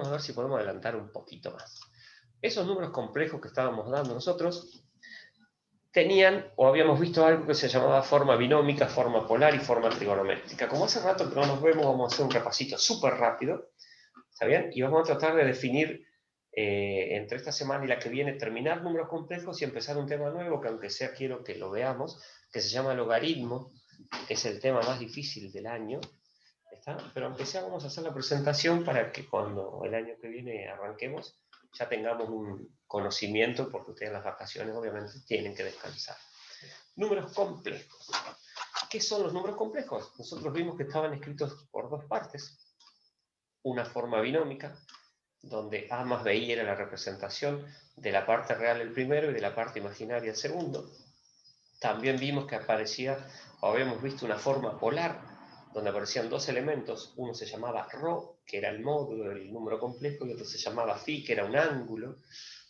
a ver si podemos adelantar un poquito más. Esos números complejos que estábamos dando nosotros tenían, o habíamos visto algo que se llamaba forma binómica, forma polar y forma trigonométrica. Como hace rato que no nos vemos, vamos a hacer un repasito súper rápido, ¿está bien? Y vamos a tratar de definir, entre esta semana y la que viene, terminar números complejos y empezar un tema nuevo, que aunque sea quiero que lo veamos, que se llama logaritmo, que es el tema más difícil del año, ¿está? Pero aunque sea vamos a hacer la presentación para que cuando el año que viene arranquemos, ya tengamos un conocimiento, porque ustedes en las vacaciones obviamente tienen que descansar. Números complejos. ¿Qué son los números complejos? Nosotros vimos que estaban escritos por dos partes. Una forma binómica, donde A más BI era la representación de la parte real el primero y de la parte imaginaria el segundo. También vimos que aparecía, o habíamos visto una forma polar, donde aparecían dos elementos. Uno se llamaba ρ, que era el módulo del número complejo, y otro se llamaba φ, que era un ángulo.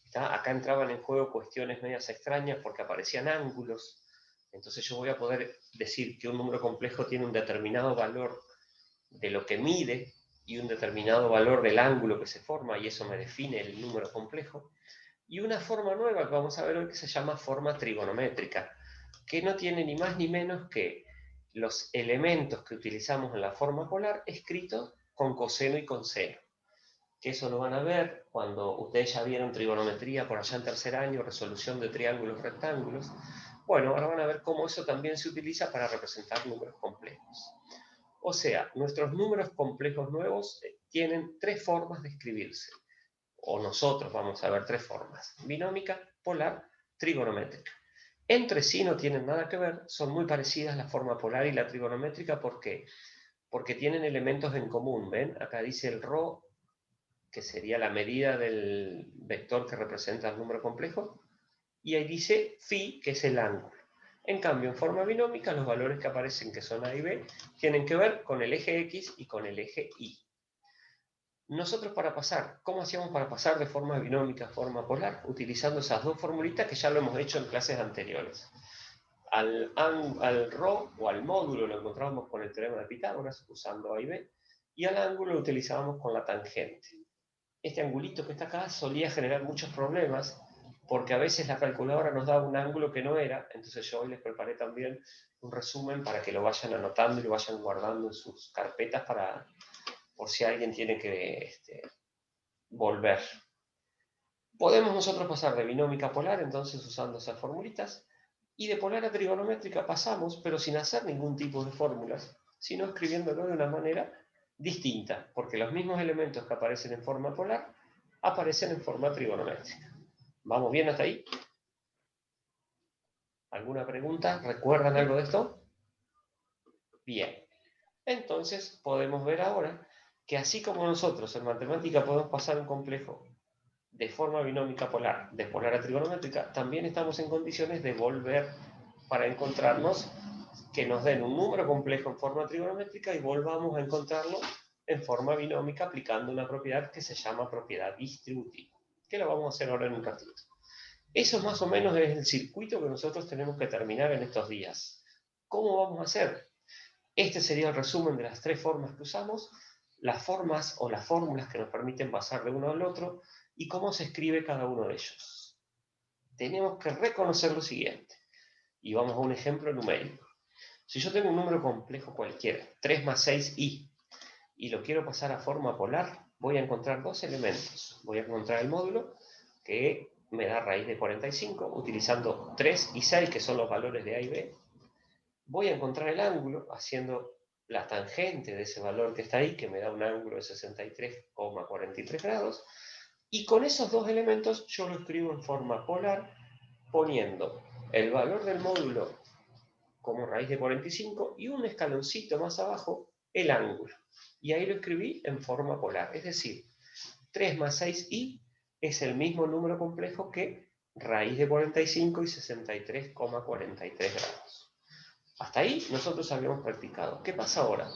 ¿Está? Acá entraban en juego cuestiones medias extrañas porque aparecían ángulos. Entonces yo voy a poder decir que un número complejo tiene un determinado valor de lo que mide y un determinado valor del ángulo que se forma, y eso me define el número complejo. Y una forma nueva que vamos a ver hoy que se llama forma trigonométrica, que no tiene ni más ni menos que los elementos que utilizamos en la forma polar escritos con coseno y con seno. Que eso lo van a ver cuando ustedes ya vieron trigonometría por allá en tercer año, resolución de triángulos, rectángulos. Bueno, ahora van a ver cómo eso también se utiliza para representar números complejos. O sea, nuestros números complejos nuevos tienen tres formas de escribirse. O nosotros vamos a ver tres formas: binómica, polar, trigonométrica. Entre sí no tienen nada que ver, son muy parecidas la forma polar y la trigonométrica. ¿Por qué? Porque tienen elementos en común. ¿Ven? Acá dice el ρ, que sería la medida del vector que representa el número complejo, y ahí dice φ, que es el ángulo. En cambio, en forma binómica, los valores que aparecen, que son A y B, tienen que ver con el eje X y con el eje Y. Nosotros ¿cómo hacíamos para pasar de forma binómica a forma polar? Utilizando esas dos formulitas que ya lo hemos hecho en clases anteriores. Al ρ o al módulo lo encontrábamos con el teorema de Pitágoras, usando A y B, y al ángulo lo utilizábamos con la tangente. Este angulito que está acá solía generar muchos problemas, porque a veces la calculadora nos daba un ángulo que no era. Entonces yo hoy les preparé también un resumen para que lo vayan anotando y lo vayan guardando en sus carpetas por si alguien tiene que volver. Podemos nosotros pasar de binómica a polar, entonces usando esas formulitas, y de polar a trigonométrica pasamos, pero sin hacer ningún tipo de fórmulas, sino escribiéndolo de una manera distinta, porque los mismos elementos que aparecen en forma polar aparecen en forma trigonométrica. ¿Vamos bien hasta ahí? ¿Alguna pregunta? ¿Recuerdan algo de esto? Bien. Entonces podemos ver ahora que así como nosotros en matemática podemos pasar un complejo de forma binómica polar, de polar a trigonométrica, también estamos en condiciones de volver para encontrarnos que nos den un número complejo en forma trigonométrica y volvamos a encontrarlo en forma binómica aplicando una propiedad que se llama propiedad distributiva, que lo vamos a hacer ahora en un ratito. Eso más o menos es el circuito que nosotros tenemos que terminar en estos días. ¿Cómo vamos a hacer? Este sería el resumen de las tres formas que usamos, las formas o las fórmulas que nos permiten pasar de uno al otro y cómo se escribe cada uno de ellos. Tenemos que reconocer lo siguiente, y vamos a un ejemplo numérico. Si yo tengo un número complejo cualquiera, 3 más 6i, y lo quiero pasar a forma polar, voy a encontrar dos elementos. Voy a encontrar el módulo, que me da raíz de 45, utilizando 3 y 6, que son los valores de A y B. Voy a encontrar el ángulo haciendo la tangente de ese valor que está ahí, que me da un ángulo de 63,43 grados, y con esos dos elementos yo lo escribo en forma polar, poniendo el valor del módulo como raíz de 45 y un escaloncito más abajo el ángulo. Y ahí lo escribí en forma polar, es decir, 3 más 6i es el mismo número complejo que raíz de 45 y 63,43 grados. Hasta ahí nosotros habíamos practicado. ¿Qué pasa ahora?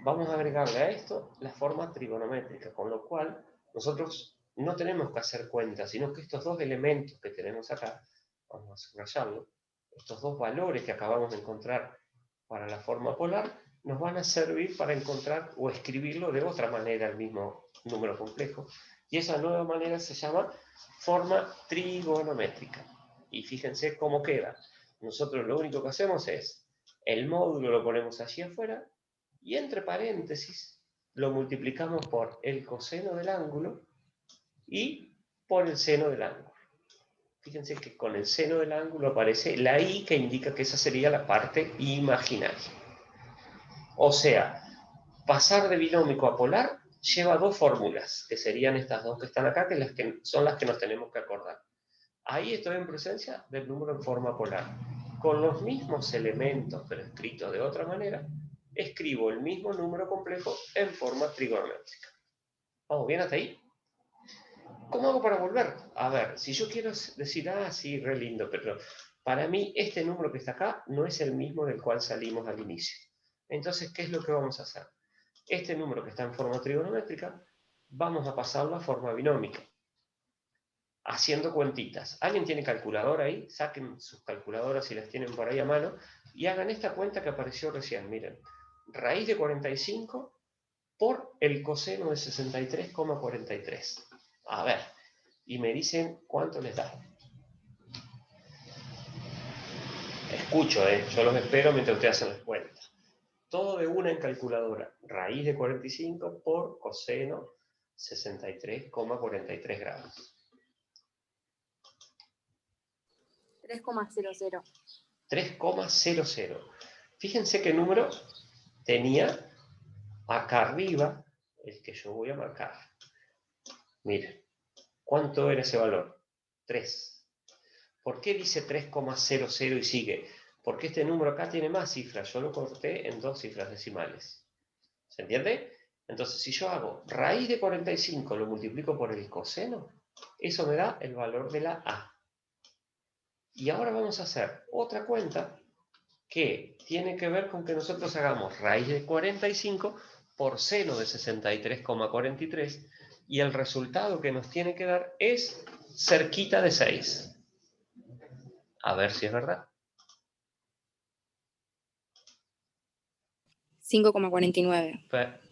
Vamos a agregarle a esto la forma trigonométrica, con lo cual nosotros no tenemos que hacer cuentas, sino que estos dos elementos que tenemos acá, vamos a subrayarlo, estos dos valores que acabamos de encontrar para la forma polar, nos van a servir para encontrar o escribirlo de otra manera el mismo número complejo. Y esa nueva manera se llama forma trigonométrica. Y fíjense cómo queda. Nosotros lo único que hacemos es, el módulo lo ponemos allí afuera, y entre paréntesis lo multiplicamos por el coseno del ángulo y por el seno del ángulo. Fíjense que con el seno del ángulo aparece la i, que indica que esa sería la parte imaginaria. O sea, pasar de binómico a polar lleva dos fórmulas, que serían estas dos que están acá, que son las que nos tenemos que acordar. Ahí estoy en presencia del número en forma polar. Con los mismos elementos, pero escritos de otra manera, escribo el mismo número complejo en forma trigonométrica. ¿Vamos bien hasta ahí? ¿Cómo hago para volver? A ver, si yo quiero decir, sí, re lindo, pero para mí este número que está acá no es el mismo del cual salimos al inicio. Entonces, ¿qué es lo que vamos a hacer? Este número que está en forma trigonométrica, vamos a pasarlo a forma binómica, haciendo cuentitas. ¿Alguien tiene calculadora ahí? Saquen sus calculadoras si las tienen por ahí a mano y hagan esta cuenta que apareció recién. Miren, raíz de 45 por el coseno de 63,43. A ver, y me dicen cuánto les da. Escucho, yo los espero mientras ustedes hacen las cuentas. Todo de una en calculadora. Raíz de 45 por coseno 63,43 grados. 3,00. 3,00. Fíjense qué número tenía acá arriba el que yo voy a marcar. Miren, ¿cuánto era ese valor? 3. ¿Por qué dice 3,00 y sigue? Porque este número acá tiene más cifras. Yo lo corté en 2 cifras decimales. ¿Se entiende? Entonces, si yo hago raíz de 45, lo multiplico por el coseno, eso me da el valor de la A. Y ahora vamos a hacer otra cuenta que tiene que ver con que nosotros hagamos raíz de 45 por seno de 63,43 y el resultado que nos tiene que dar es cerquita de 6. A ver si es verdad. 5,49.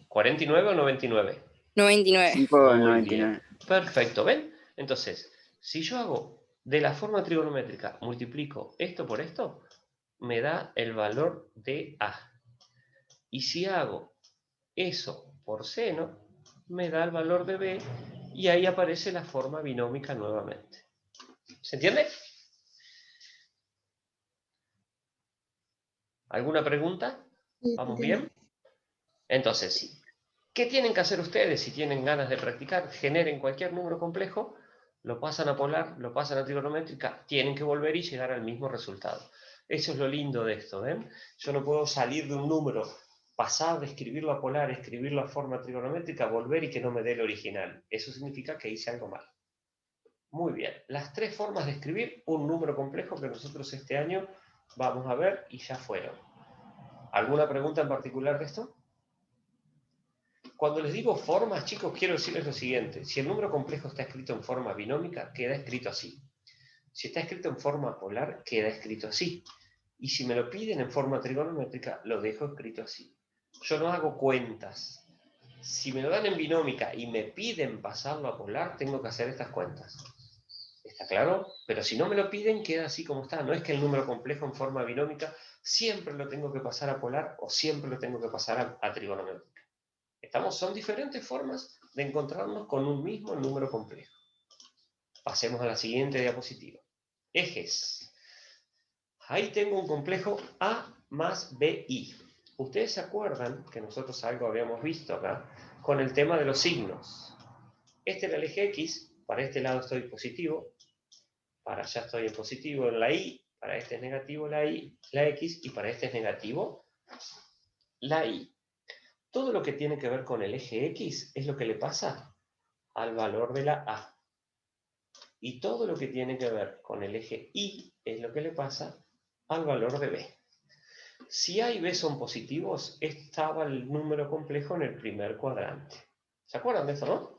¿49 o 99? 99. 5,99. Bien. Perfecto, ¿ven? Entonces, si yo hago de la forma trigonométrica, multiplico esto por esto, me da el valor de A. Y si hago eso por seno, me da el valor de B, y ahí aparece la forma binómica nuevamente. ¿Se entiende? ¿Alguna pregunta? ¿Vamos bien? Entonces, ¿qué tienen que hacer ustedes si tienen ganas de practicar? Generen cualquier número complejo, lo pasan a polar, lo pasan a trigonométrica, tienen que volver y llegar al mismo resultado. Eso es lo lindo de esto, ¿ven? Yo no puedo salir de un número, pasar de escribirlo a polar, escribirlo a forma trigonométrica, volver y que no me dé el original. Eso significa que hice algo mal. Muy bien, las 3 formas de escribir un número complejo que nosotros este año vamos a ver y ya fueron. ¿Alguna pregunta en particular de esto? Cuando les digo formas, chicos, quiero decirles lo siguiente. Si el número complejo está escrito en forma binómica, queda escrito así. Si está escrito en forma polar, queda escrito así. Y si me lo piden en forma trigonométrica, lo dejo escrito así. Yo no hago cuentas. Si me lo dan en binómica y me piden pasarlo a polar, tengo que hacer estas cuentas. ¿Está claro? Pero si no me lo piden, queda así como está. No es que el número complejo en forma binómica siempre lo tengo que pasar a polar o siempre lo tengo que pasar a trigonométrica. Son diferentes formas de encontrarnos con un mismo número complejo. Pasemos a la siguiente diapositiva. Ejes. Ahí tengo un complejo A más BI. Ustedes se acuerdan que nosotros algo habíamos visto acá con el tema de los signos. Este era el eje X, para este lado estoy positivo, para allá estoy en positivo en la Y, para este es negativo la Y, la X, y para este es negativo la Y. Todo lo que tiene que ver con el eje X es lo que le pasa al valor de la A. Y todo lo que tiene que ver con el eje Y es lo que le pasa al valor de B. Si A y B son positivos, estaba el número complejo en el primer cuadrante. ¿Se acuerdan de esto, no?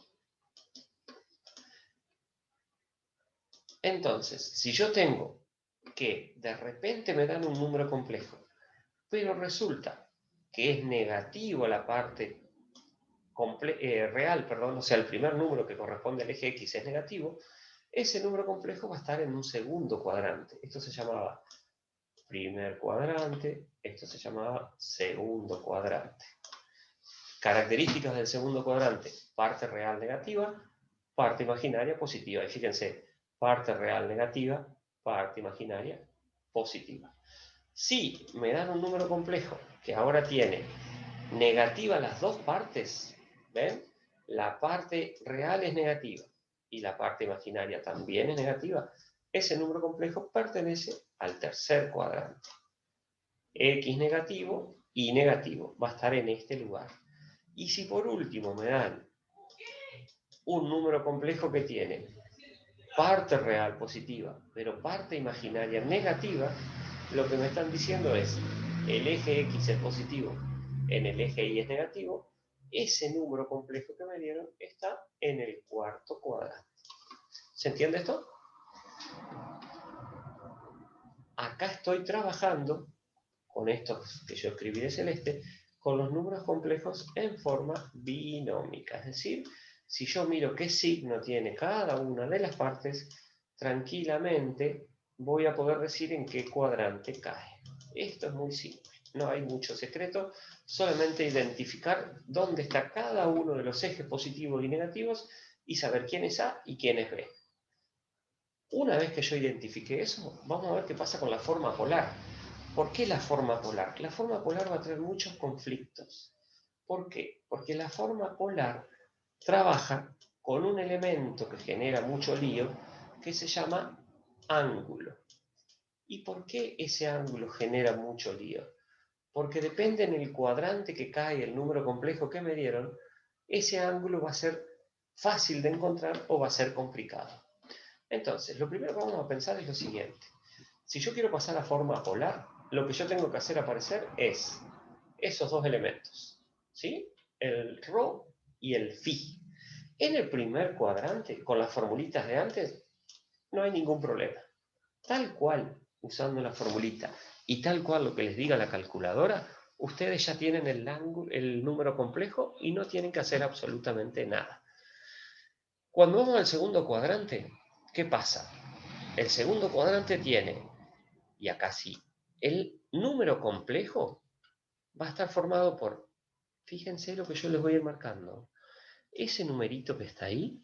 Entonces, si yo tengo que de repente me dan un número complejo, pero resulta que es negativo a la parte real, perdón, o sea, el primer número que corresponde al eje X es negativo, ese número complejo va a estar en un segundo cuadrante. Esto se llamaba primer cuadrante, esto se llamaba segundo cuadrante. Características del segundo cuadrante: parte real negativa, parte imaginaria positiva. Y fíjense, parte real negativa, parte imaginaria positiva. Si me dan un número complejo que ahora tiene negativa las dos partes, ¿ven? La parte real es negativa y la parte imaginaria también es negativa. Ese número complejo pertenece al tercer cuadrante. X negativo, Y negativo. Va a estar en este lugar. Y si por último me dan un número complejo que tiene parte real positiva, pero parte imaginaria negativa, lo que me están diciendo es, el eje X es positivo, en el eje Y es negativo, ese número complejo que me dieron está en el cuarto cuadrante. ¿Se entiende esto? Acá estoy trabajando con estos que yo escribí de celeste, con los números complejos en forma binómica. Es decir, si yo miro qué signo tiene cada una de las partes, tranquilamente voy a poder decir en qué cuadrante cae. Esto es muy simple, no hay mucho secreto, solamente identificar dónde está cada uno de los ejes positivos y negativos y saber quién es A y quién es B. Una vez que yo identifique eso, vamos a ver qué pasa con la forma polar. ¿Por qué la forma polar? La forma polar va a traer muchos conflictos. ¿Por qué? Porque la forma polar trabaja con un elemento que genera mucho lío, que se llama ángulo. ¿Y por qué ese ángulo genera mucho lío? Porque depende en el cuadrante que cae el número complejo que me dieron, ese ángulo va a ser fácil de encontrar o va a ser complicado. Entonces, lo primero que vamos a pensar es lo siguiente. Si yo quiero pasar a forma polar, lo que yo tengo que hacer aparecer es esos dos elementos, ¿sí? El ρ y el φ. En el primer cuadrante, con las formulitas de antes, no hay ningún problema. Tal cual, usando la formulita, y tal cual lo que les diga la calculadora, ustedes ya tienen el número complejo y no tienen que hacer absolutamente nada. Cuando vamos al segundo cuadrante, ¿qué pasa? El segundo cuadrante tiene, y acá sí, el número complejo va a estar formado por, fíjense lo que yo les voy a ir marcando, ese numerito que está ahí,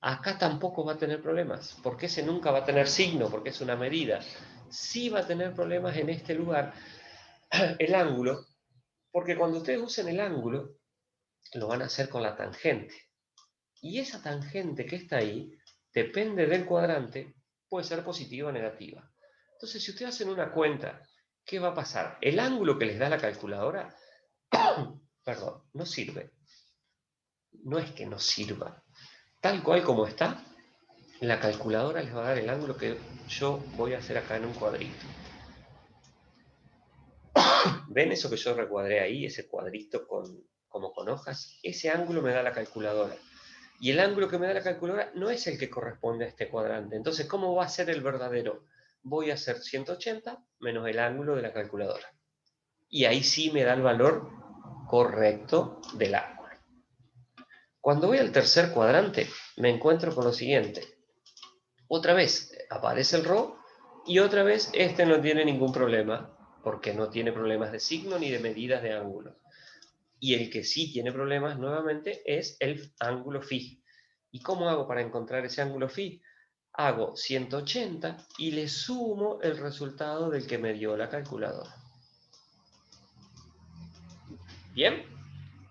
acá tampoco va a tener problemas, porque ese nunca va a tener signo, porque es una medida. Sí va a tener problemas en este lugar, el ángulo, porque cuando ustedes usen el ángulo, lo van a hacer con la tangente. Y esa tangente que está ahí, depende del cuadrante, puede ser positiva o negativa. Entonces, si ustedes hacen una cuenta, ¿qué va a pasar? El ángulo que les da la calculadora, perdón, no sirve. No es que no sirva. Tal cual como está, la calculadora les va a dar el ángulo que yo voy a hacer acá en un cuadrito. ¿Ven eso que yo recuadré ahí, ese cuadrito como con hojas? Ese ángulo me da la calculadora. Y el ángulo que me da la calculadora no es el que corresponde a este cuadrante. Entonces, ¿cómo va a ser el verdadero? Voy a hacer 180 menos el ángulo de la calculadora. Y ahí sí me da el valor correcto del ángulo. Cuando voy al tercer cuadrante, me encuentro con lo siguiente. Otra vez aparece el ρ y otra vez este no tiene ningún problema, porque no tiene problemas de signo ni de medidas de ángulo. Y el que sí tiene problemas nuevamente es el ángulo φ. ¿Y cómo hago para encontrar ese ángulo φ? Hago 180 y le sumo el resultado del que me dio la calculadora. ¿Bien?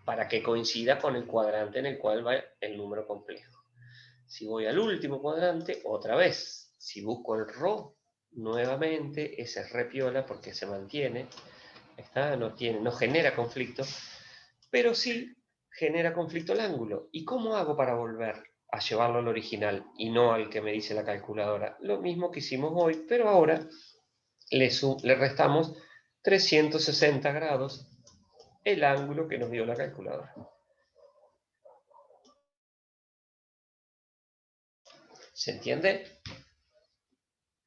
Para que coincida con el cuadrante en el cual va el número complejo. Si voy al último cuadrante, otra vez, si busco el ρ, nuevamente, ese es re piola porque se mantiene, no genera conflicto, pero sí genera conflicto el ángulo. ¿Y cómo hago para volver a llevarlo al original y no al que me dice la calculadora? Lo mismo que hicimos hoy, pero ahora le restamos 360 grados el ángulo que nos dio la calculadora. ¿Se entiende?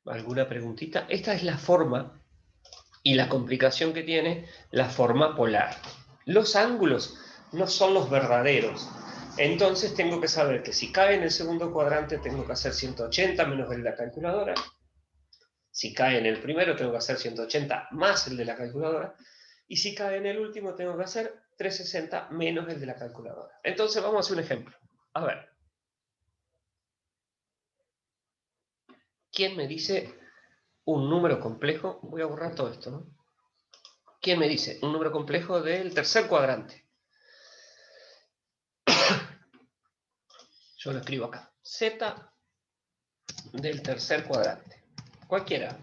¿Alguna preguntita? Esta es la forma Y la complicación que tiene la forma polar. Los ángulos no son los verdaderos. Entonces tengo que saber que si cae en el segundo cuadrante tengo que hacer 180 menos el de la calculadora. Si cae en el primero tengo que hacer 180 más el de la calculadora. Y si cae en el último tengo que hacer 360 menos el de la calculadora. Entonces vamos a hacer un ejemplo. A ver. ¿Quién me dice un número complejo? Voy a borrar todo esto, ¿no? ¿Quién me dice un número complejo del tercer cuadrante? Yo lo escribo acá. Z del tercer cuadrante. Cualquiera.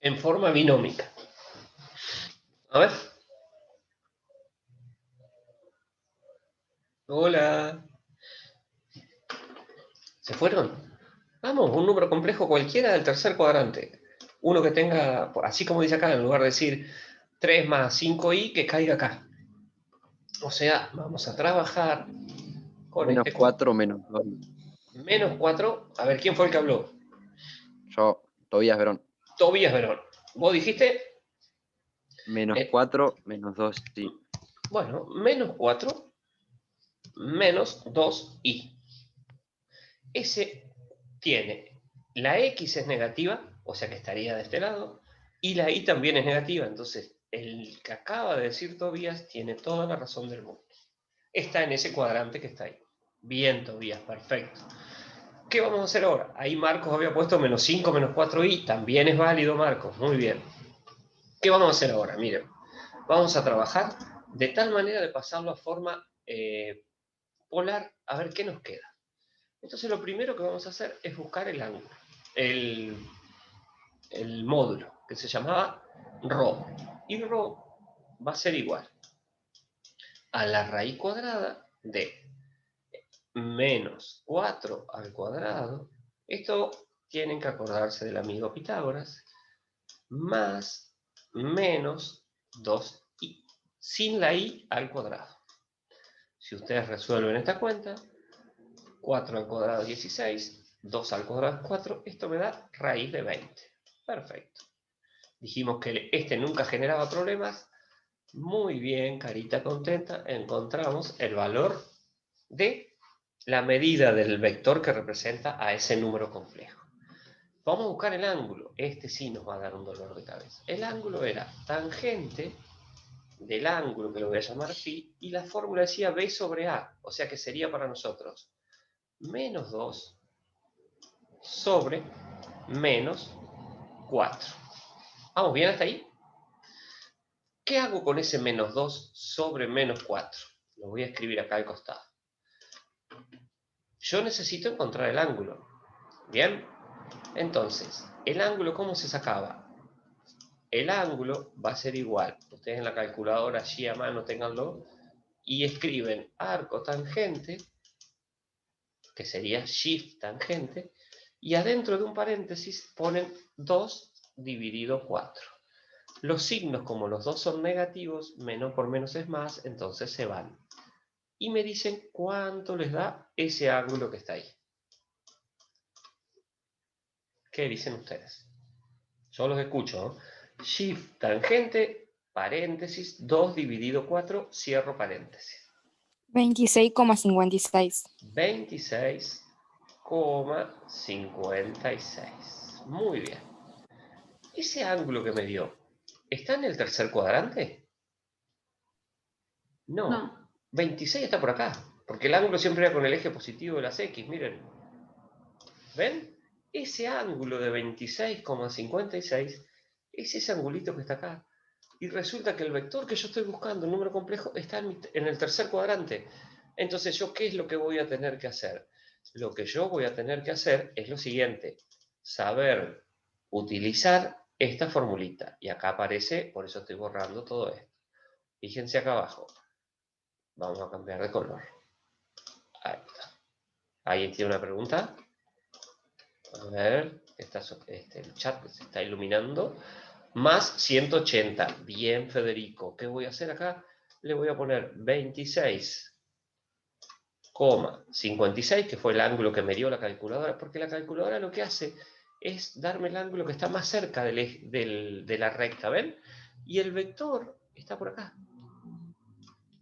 En forma binómica. A ver. Hola. ¿Se fueron? Vamos, un número complejo cualquiera del tercer cuadrante. Uno que tenga, así como dice acá, en lugar de decir 3 más 5i, que caiga acá. O sea, vamos a trabajar con Menos este 4 menos 2. menos 4. A ver, ¿quién fue el que habló? Yo, Tobías Verón. Tobías Verón. ¿Vos dijiste? Menos 4 menos 2, sí. Bueno, menos 4 menos 2i. Ese tiene, la x es negativa, o sea que estaría de este lado, y la y también es negativa, entonces el que acaba de decir Tobías tiene toda la razón del mundo. Está en ese cuadrante que está ahí. Bien, Tobías, perfecto. ¿Qué vamos a hacer ahora? Ahí Marcos había puesto menos 5 menos 4i, también es válido, Marcos, muy bien. ¿Qué vamos a hacer ahora? Miren, vamos a trabajar de tal manera de pasarlo a forma polar, a ver qué nos queda. Entonces lo primero que vamos a hacer es buscar el ángulo, el módulo, que se llamaba ρ. Y ρ va a ser igual a la raíz cuadrada de menos 4 al cuadrado. Esto tienen que acordarse del amigo Pitágoras, más menos 2i, sin la i al cuadrado. Si ustedes resuelven esta cuenta, 4 al cuadrado 16, 2 al cuadrado 4, esto me da raíz de 20. Perfecto. Dijimos que este nunca generaba problemas. Muy bien, carita contenta, encontramos el valor de la medida del vector que representa a ese número complejo. Vamos a buscar el ángulo. Este sí nos va a dar un dolor de cabeza. El ángulo era tangente del ángulo, que lo voy a llamar phi, y la fórmula decía b sobre a, o sea que sería para nosotros menos 2 sobre menos 4. ¿Vamos bien hasta ahí? ¿Qué hago con ese menos 2 sobre menos 4? Lo voy a escribir acá al costado. Yo necesito encontrar el ángulo. ¿Bien? Entonces, ¿el ángulo cómo se sacaba? El ángulo va a ser igual. Ustedes en la calculadora allí a mano ténganlo y escriben arco tangente, que sería shift tangente, y adentro de un paréntesis ponen 2 dividido 4. Los signos, como los dos son negativos, menos por menos es más, entonces se van. Y me dicen cuánto les da ese ángulo que está ahí. ¿Qué dicen ustedes? Yo los escucho, ¿no? Shift tangente, paréntesis, 2 dividido 4, cierro paréntesis. 26,56. 26,56. Muy bien. Ese ángulo que me dio, ¿está en el tercer cuadrante? No. 26 está por acá, porque el ángulo siempre era con el eje positivo de las X, miren. ¿Ven? Ese ángulo de 26,56 es ese angulito que está acá. Y resulta que el vector que yo estoy buscando, un número complejo, está en el tercer cuadrante. Entonces, ¿yo qué es lo que voy a tener que hacer? Lo que yo voy a tener que hacer es lo siguiente: saber utilizar esta formulita. Y acá aparece, por eso estoy borrando todo esto. Fíjense acá abajo. Vamos a cambiar de color. Ahí está. ¿Alguien tiene una pregunta? A ver, el chat se está iluminando. Más 180. Bien, Federico. ¿Qué voy a hacer acá? Le voy a poner 26,56, que fue el ángulo que me dio la calculadora, porque la calculadora lo que hace es darme el ángulo que está más cerca de la recta, ¿ven? Y el vector está por acá.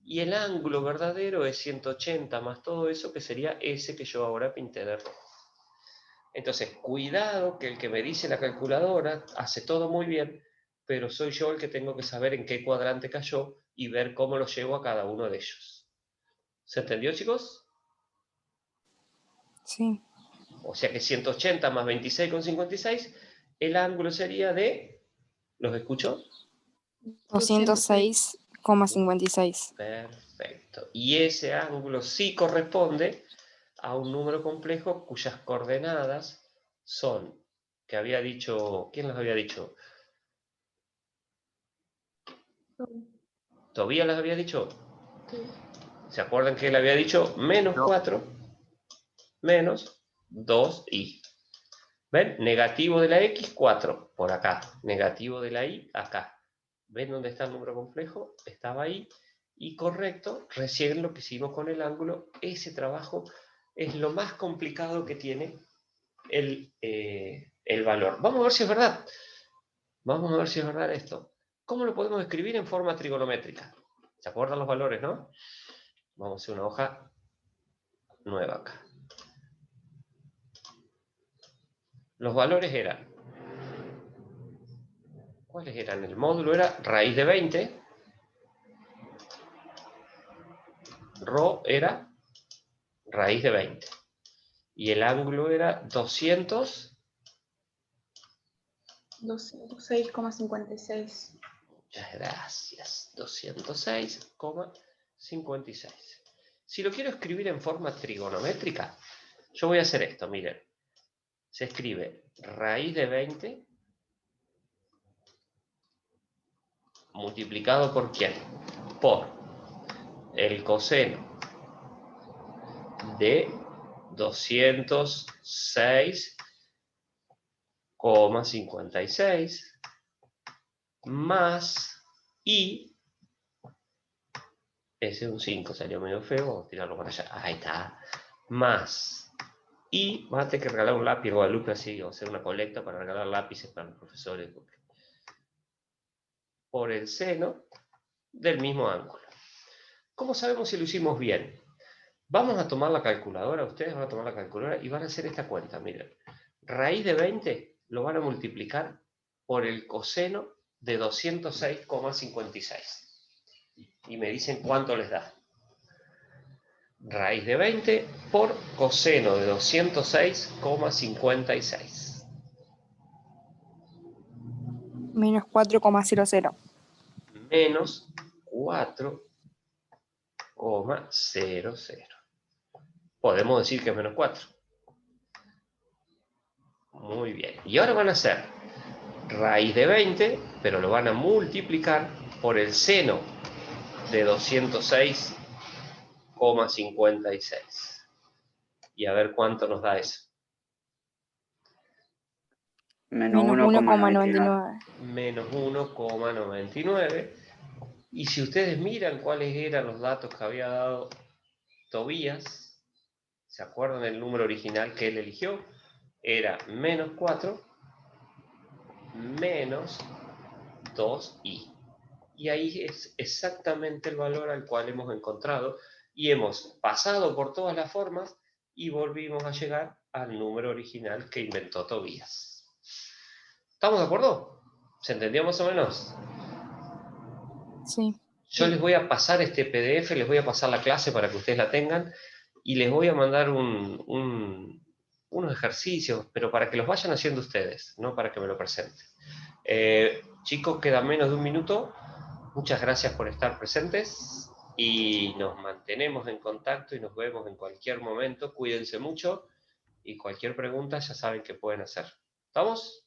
Y el ángulo verdadero es 180 más todo eso, que sería ese que yo ahora pinté de rojo. Entonces, cuidado que el que me dice la calculadora hace todo muy bien, pero soy yo el que tengo que saber en qué cuadrante cayó y ver cómo lo llevo a cada uno de ellos. ¿Se entendió, chicos? Sí. O sea que 180 más 26,56, el ángulo sería de... ¿Los escucho? 206,56. Perfecto. Y ese ángulo sí corresponde a un número complejo cuyas coordenadas son, que había dicho, ¿quién las había dicho? ¿Tobías las había dicho? ¿Se acuerdan que él había dicho menos No. 4 menos 2i? ¿Ven? Negativo de la x, 4, por acá. Negativo de la y, acá. ¿Ven dónde está el número complejo? Estaba ahí. Y correcto, recién lo que hicimos con el ángulo, ese trabajo es lo más complicado que tiene el valor. Vamos a ver si es verdad. Vamos a ver si es verdad esto. ¿Cómo lo podemos escribir en forma trigonométrica? ¿Se acuerdan los valores, no? Vamos a hacer una hoja nueva acá. Los valores eran... ¿Cuáles eran? El módulo era raíz de 20. Rho era raíz de 20. Y el ángulo era 206,56. Muchas gracias. 206,56. Si lo quiero escribir en forma trigonométrica, yo voy a hacer esto, miren. Se escribe raíz de 20 multiplicado por ¿quién? Por el coseno de 206,56 más i, ese es un 5, salió medio feo, vamos a tirarlo para allá, ahí está, más i, vas a tener que regalar un lápiz, Guadalupe, así, o hacer una colecta para regalar lápices para los profesores, por el seno del mismo ángulo. ¿Cómo sabemos si lo hicimos bien? Vamos a tomar la calculadora, ustedes van a tomar la calculadora y van a hacer esta cuenta, miren. Raíz de 20 lo van a multiplicar por el coseno de 206,56. Y me dicen cuánto les da. Raíz de 20 por coseno de 206,56. Menos 4,00. Menos 4,00. Podemos decir que es menos 4. Muy bien. Y ahora van a hacer raíz de 20, pero lo van a multiplicar por el seno de 206,56. Y a ver cuánto nos da eso. Menos Menos 1,99. 1,99. Menos 1,99. Y si ustedes miran cuáles eran los datos que había dado Tobías, ¿se acuerdan del número original que él eligió? Era menos 4 menos 2i. Y ahí es exactamente el valor al cual hemos encontrado y hemos pasado por todas las formas y volvimos a llegar al número original que inventó Tobías. ¿Estamos de acuerdo? ¿Se entendió más o menos? Sí. Yo les voy a pasar este PDF, les voy a pasar la clase para que ustedes la tengan y les voy a mandar unos ejercicios, pero para que los vayan haciendo ustedes, no para que me lo presenten. Chicos, queda menos de un minuto. Muchas gracias por estar presentes y nos mantenemos en contacto y nos vemos en cualquier momento. Cuídense mucho y cualquier pregunta ya saben que pueden hacer. ¿Estamos?